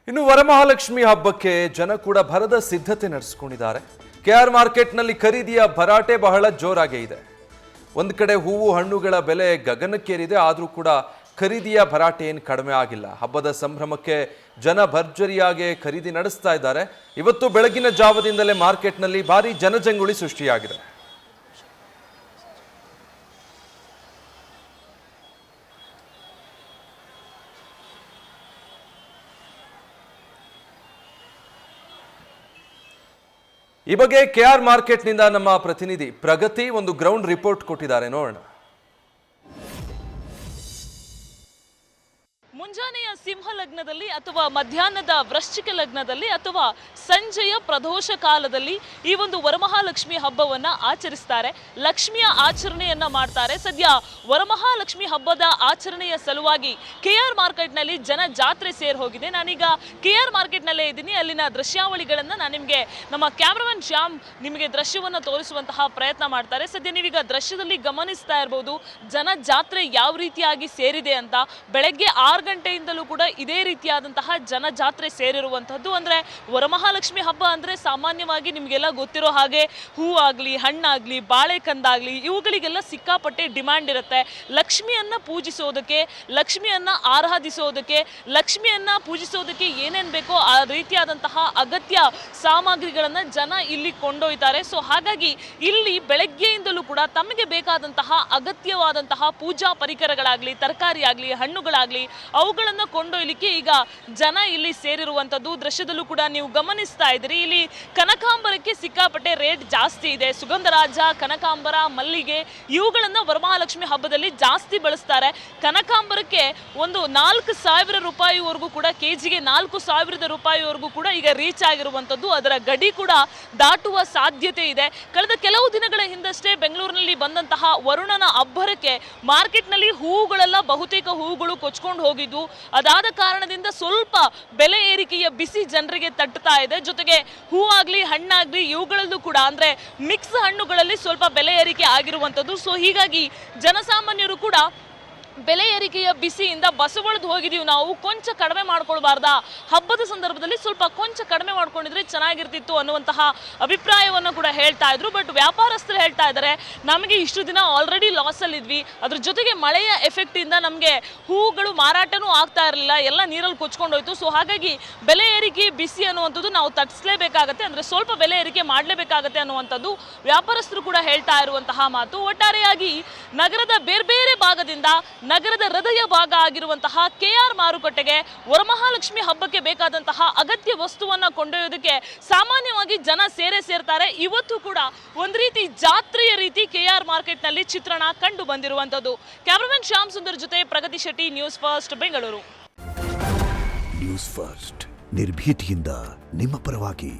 ಇನ್ನು ವರಮಹಾಲಕ್ಷ್ಮಿ ಹಬ್ಬಕ್ಕೆ ಜನ ಕೂಡ ಭರದ ಸಿದ್ಧತೆ ನಡೆಸಿಕೊಂಡಿದ್ದಾರೆ. ಕೆಆರ್ ಮಾರ್ಕೆಟ್ನಲ್ಲಿ ಖರೀದಿಯ ಭರಾಟೆ ಬಹಳ ಜೋರಾಗೇ ಇದೆ. ಒಂದು ಕಡೆ ಹೂವು ಹಣ್ಣುಗಳ ಬೆಲೆ ಗಗನಕ್ಕೇರಿದೆ, ಆದರೂ ಕೂಡ ಖರೀದಿಯ ಭರಾಟೆ ಏನು ಕಡಿಮೆ ಆಗಿಲ್ಲ. ಹಬ್ಬದ ಸಂಭ್ರಮಕ್ಕೆ ಜನ ಭರ್ಜರಿಯಾಗಿ ಖರೀದಿ ನಡೆಸ್ತಾ ಇದ್ದಾರೆ. ಇವತ್ತು ಬೆಳಗಿನ ಜಾವದಿಂದಲೇ ಮಾರ್ಕೆಟ್ನಲ್ಲಿ ಭಾರಿ ಜನಜಂಗುಳಿ ಸೃಷ್ಟಿಯಾಗಿದೆ. ಈ ಬಗ್ಗೆ ಕೆಆರ್ ಮಾರ್ಕೆಟ್ನಿಂದ ನಮ್ಮ ಪ್ರತಿನಿಧಿ ಪ್ರಗತಿ ಒಂದು ಗ್ರೌಂಡ್ ರಿಪೋರ್ಟ್ ಕೊಟ್ಟಿದ್ದಾರೆ, ನೋಡೋಣ. ಮುಂಜಾನೆಯ ಸಿಂಹ ಲಗ್ನದಲ್ಲಿ ಅಥವಾ ಮಧ್ಯಾಹ್ನದ ವೃಶ್ಚಿಕ ಲಗ್ನದಲ್ಲಿ ಅಥವಾ ಸಂಜೆಯ ಪ್ರದೋಷ ಕಾಲದಲ್ಲಿ ಈ ಒಂದು ವರಮಹಾಲಕ್ಷ್ಮಿ ಹಬ್ಬವನ್ನ ಆಚರಿಸ್ತಾರೆ. ಲಕ್ಷ್ಮಿಯ ಆಚರಣೆಯನ್ನ ಮಾಡ್ತಾರೆ. ಸದ್ಯ ವರಮಹಾಲಕ್ಷ್ಮಿ ಹಬ್ಬದ ಆಚರಣೆಯ ಸಲುವಾಗಿ ಕೆಆರ್ ಮಾರ್ಕೆಟ್ನಲ್ಲಿ ಜನ ಜಾತ್ರೆ ಸೇರ್ ಹೋಗಿದೆ. ನಾನೀಗ ಕೆಆರ್ ಮಾರ್ಕೆಟ್ನಲ್ಲೇ ಇದ್ದೀನಿ. ಅಲ್ಲಿನ ದೃಶ್ಯಾವಳಿಗಳನ್ನ ನಾನು ನಿಮಗೆ ನಮ್ಮ ಕ್ಯಾಮ್ರಾಮನ್ ಶ್ಯಾಮ್ ನಿಮಗೆ ದೃಶ್ಯವನ್ನ ತೋರಿಸುವಂತಹ ಪ್ರಯತ್ನ ಮಾಡ್ತಾರೆ. ಸದ್ಯ ನೀವೀಗ ದೃಶ್ಯದಲ್ಲಿ ಗಮನಿಸ್ತಾ ಇರಬಹುದು ಜನ ಜಾತ್ರೆ ಯಾವ ರೀತಿಯಾಗಿ ಸೇರಿದೆ ಅಂತ. ಬೆಳಗ್ಗೆ 6 ಗಂಟೆಯಿಂದಲೂ ಕೂಡ ಇದೇ ರೀತಿಯಾದಂತಹ ಜನ ಜಾತ್ರೆ ಸೇರಿರುವಂತಹದ್ದು. ಅಂದ್ರೆ ವರಮಹಾಲಕ್ಷ್ಮಿ ಹಬ್ಬ ಅಂದ್ರೆ ಸಾಮಾನ್ಯವಾಗಿ ನಿಮ್ಗೆಲ್ಲ ಗೊತ್ತಿರೋ ಹಾಗೆ ಹೂ ಆಗ್ಲಿ, ಹಣ್ಣಾಗ್ಲಿ, ಬಾಳೆಕಂದಾಗ್ಲಿ ಇವುಗಳಿಗೆಲ್ಲ ಸಿಕ್ಕಾಪಟ್ಟೆ ಡಿಮ್ಯಾಂಡ್ ಇರುತ್ತೆ. ಲಕ್ಷ್ಮಿಯನ್ನ ಪೂಜಿಸೋದಕ್ಕೆ, ಲಕ್ಷ್ಮಿಯನ್ನ ಆರಾಧಿಸೋದಕ್ಕೆ, ಲಕ್ಷ್ಮಿಯನ್ನ ಪೂಜಿಸೋದಕ್ಕೆ ಏನೇನ್ ಬೇಕೋ ಆ ರೀತಿಯಾದಂತಹ ಅಗತ್ಯ ಸಾಮಗ್ರಿಗಳನ್ನ ಜನ ಇಲ್ಲಿ ಕೊಂಡೊಯ್ತಾರೆ. ಸೊ ಹಾಗಾಗಿ ಇಲ್ಲಿ ಬೆಳಗ್ಗೆಯಿಂದಲೂ ಕೂಡ ತಮಗೆ ಬೇಕಾದಂತಹ ಅಗತ್ಯವಾದಂತಹ ಪೂಜಾ ಪರಿಕರಗಳಾಗ್ಲಿ, ತರಕಾರಿ ಆಗ್ಲಿ, ಹಣ್ಣುಗಳಾಗ್ಲಿ ಅವುಗಳನ್ನು ಕೊಂಡೊಯ್ಲಿಕ್ಕೆ ಈಗ ಜನ ಇಲ್ಲಿ ಸೇರಿರುವಂತದ್ದು. ದೃಶ್ಯದಲ್ಲೂ ಕೂಡ ನೀವು ಗಮನಿಸ್ತಾ ಇದ್ದೀರಿ. ಇಲ್ಲಿ ಕನಕಾಂಬರಕ್ಕೆ ಸಿಕ್ಕಾಪಟ್ಟೆ ರೇಟ್ ಜಾಸ್ತಿ ಇದೆ. ಸುಗಂಧರಾಜ, ಕನಕಾಂಬರ, ಮಲ್ಲಿಗೆ ಇವುಗಳನ್ನ ವರಮಹಾಲಕ್ಷ್ಮಿ ಹಬ್ಬದಲ್ಲಿ ಜಾಸ್ತಿ ಬಳಸ್ತಾರೆ. ಕನಕಾಂಬರಕ್ಕೆ ಒಂದು 4,000 ರೂಪಾಯಿವರೆಗೂ ಕೂಡ, ಕೆಜಿಗೆ 4,000 ರೂಪಾಯಿವರೆಗೂ ಕೂಡ ಈಗ ರೀಚ್ ಆಗಿರುವಂತದ್ದು. ಅದರ ಗಡಿ ಕೂಡ ದಾಟುವ ಸಾಧ್ಯತೆ ಇದೆ. ಕಳೆದ ಕೆಲವು ದಿನಗಳ ಹಿಂದಷ್ಟೇ ಬೆಂಗಳೂರಿನಲ್ಲಿ ಬಂದಂತಹ ವರುಣನ ಅಬ್ಬರಕ್ಕೆ ಮಾರ್ಕೆಟ್ನಲ್ಲಿ ಹೂವುಗಳೆಲ್ಲ ಬಹುತೇಕ ಹೂವುಗಳು ಕೊಚ್ಕೊಂಡು ಹೋಗಿದ್ವು. ಅದಾದ ಕಾರಣದಿಂದ ಸ್ವಲ್ಪ ಬೆಲೆ ಏರಿಕೆಯ ಬಿಸಿ ಜನರಿಗೆ ತಟ್ಟುತ್ತಾ ಇದೆ. ಜೊತೆಗೆ ಹೂವಾಗ್ಲಿ, ಹಣ್ಣಾಗ್ಲಿ ಇವುಗಳಲ್ಲೂ ಕೂಡ ಅಂದ್ರೆ ಮಿಕ್ಸ್ ಹಣ್ಣುಗಳಲ್ಲಿ ಸ್ವಲ್ಪ ಬೆಲೆ ಏರಿಕೆ ಆಗಿರುವಂತದ್ದು. ಸೊ ಹೀಗಾಗಿ ಜನಸಾಮಾನ್ಯರು ಕೂಡ ಬೆಲೆ ಏರಿಕೆಯ ಬಿಸಿಯಿಂದ ಬಸವಳಿದು ಹೋಗಿದೀವಿ, ನಾವು ಕೊಂಚ ಕಡಿಮೆ ಮಾಡ್ಕೊಳ್ಬಾರ್ದಾ, ಹಬ್ಬದ ಸಂದರ್ಭದಲ್ಲಿ ಸ್ವಲ್ಪ ಕೊಂಚ ಕಡಿಮೆ ಮಾಡ್ಕೊಂಡಿದ್ರೆ ಚೆನ್ನಾಗಿರ್ತಿತ್ತು ಅನ್ನುವಂತಹ ಅಭಿಪ್ರಾಯವನ್ನು ಕೂಡ ಹೇಳ್ತಾ ಇದ್ರು. ಬಟ್ ವ್ಯಾಪಾರಸ್ಥರು ಹೇಳ್ತಾ ಇದ್ದಾರೆ ನಮಗೆ ಇಷ್ಟು ದಿನ ಆಲ್ರೆಡಿ ಲಾಸ್ ಅಲ್ಲಿ ಇದ್ವಿ, ಅದ್ರ ಜೊತೆಗೆ ಮಳೆಯ ಎಫೆಕ್ಟ್ ಇಂದ ನಮಗೆ ಹೂಗಳು ಮಾರಾಟನೂ ಆಗ್ತಾ ಇರಲಿಲ್ಲ, ಎಲ್ಲ ನೀರಲ್ಲಿ ಕೊಚ್ಕೊಂಡೋಯ್ತು. ಸೊ ಹಾಗಾಗಿ ಬೆಲೆ ಏರಿಕೆ ಬಿಸಿ ಅನ್ನುವಂಥದ್ದು ನಾವು ತಟ್ಟಿಸ್ಲೇಬೇಕಾಗತ್ತೆ, ಅಂದ್ರೆ ಸ್ವಲ್ಪ ಬೆಲೆ ಏರಿಕೆ ಮಾಡಲೇಬೇಕಾಗತ್ತೆ ಅನ್ನುವಂಥದ್ದು ವ್ಯಾಪಾರಸ್ಥರು ಕೂಡ ಹೇಳ್ತಾ ಇರುವಂತಹ ಮಾತು. ಒಟ್ಟಾರೆಯಾಗಿ ನಗರದ ಬೇರೆ ಬೇರೆ ಭಾಗದಿಂದ ನಗರದ ಹೃದಯ ಭಾಗ ಆಗಿರುವಂತಹ ಕೆಆರ್ ಮಾರುಕಟ್ಟೆಗೆ ವರಮಹಾಲಕ್ಷ್ಮಿ ಹಬ್ಬಕ್ಕೆ ಬೇಕಾದಂತಹ ಅಗತ್ಯ ವಸ್ತುವನ್ನ ಕೊಂಡೊಯ್ಯೋದಕ್ಕೆ ಸಾಮಾನ್ಯವಾಗಿ ಜನ ಸೇರ್ತಾರೆ. ಇವತ್ತು ಕೂಡ ಒಂದು ರೀತಿ ಜಾತ್ರೆಯ ರೀತಿ ಕೆಆರ್ ಮಾರ್ಕೆಟ್ ನಲ್ಲಿ ಚಿತ್ರಣ ಕಂಡು ಬಂದಿರುವಂತದ್ದು. ಕ್ಯಾಮರಾಮನ್ ಶ್ಯಾಮ್ ಸುಂದರ್ ಜೊತೆ Pragathi Shetty, news first, Bengaluru. News first ನಿರ್ಭೀತಿಯಿಂದ ನಿಮ್ಮ ಪರವಾಗಿ.